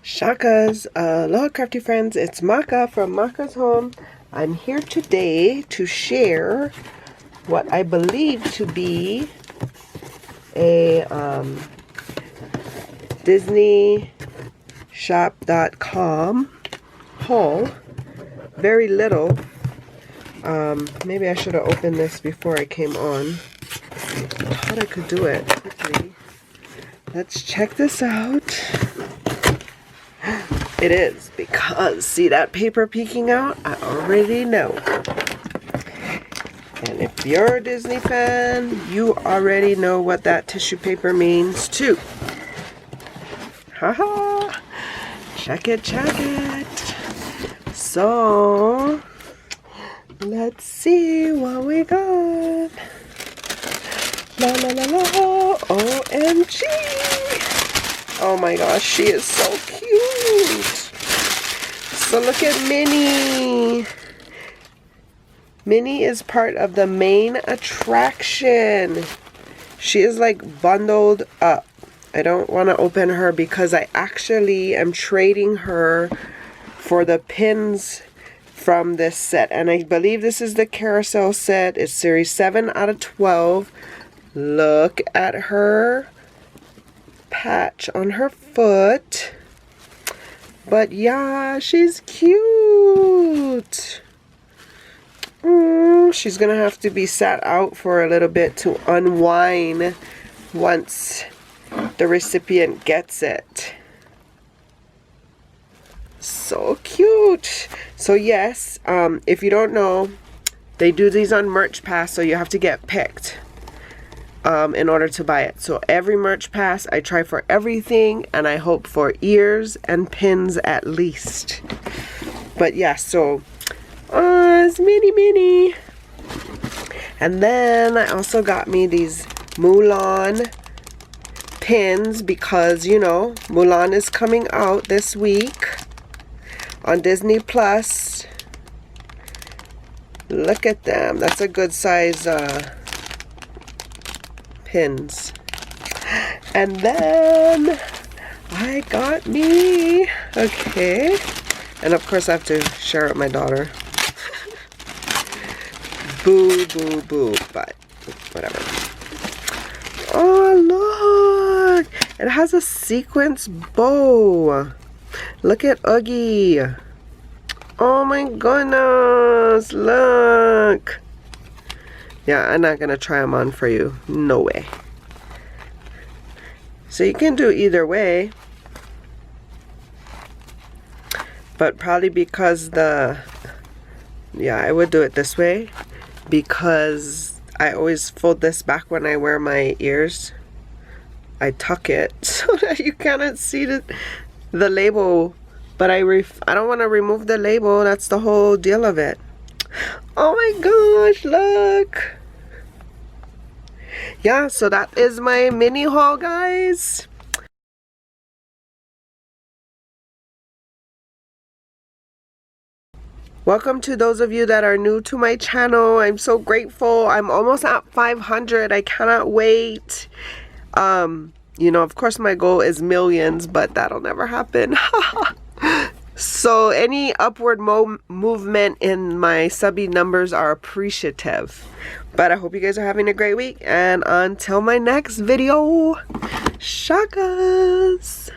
Shakas, aloha crafty friends, it's Maka from Makaz Home. I'm here today to share what I believe to be a Disney shop.com haul. Very little. Maybe I should have opened this before I came on. I thought I could do it quickly. Let's check this out. It is, because see that paper peeking out? I already know. And if you're a Disney fan, you already know what that tissue paper means too. Haha! Check it, check it. So, let's see what we got. La la la la, OMG! Oh my gosh, she is so cute. So look at Minnie. Minnie is part of the main attraction. She is like bundled up. I don't want to open her because I actually am trading her for the pins from this set. And I believe this is the carousel set. It's series 7 out of 12. Look at her patch on her foot. But yeah, she's cute. She's gonna have to be sat out for a little bit to unwind once the recipient gets it. So cute. So yes, if you don't know, they do these on Merch Pass, so you have to get picked in order to buy it. So every Merch Pass, I try for everything, and I hope for ears and pins at least. But yeah, so it's Minnie. And then I also got me these MULAN pins because, you know, MULAN is coming out this week on Disney Plus. Look at them. That's a good size pins. And then I got me, okay, and of course I have to share it with my daughter. Boo boo boo, but whatever. Oh look, it has a sequence bow. Look at Oogie. Oh my goodness, look. Yeah, I'm not gonna try them on for you. No way. So you can do either way. But probably because yeah, I would do it this way. Because I always fold this back when I wear my ears. I tuck it so that you cannot see the label. But I don't want to remove the label. That's the whole deal of it. Oh my gosh, look. Yeah, so that is my mini haul, guys. Welcome to those of you that are new to my channel. I'm so grateful. I'm almost at 500. I cannot wait. You know, of course my goal is millions, but that'll never happen. So any upward movement in my subby numbers are appreciative. But I hope you guys are having a great week. And until my next video, shakas.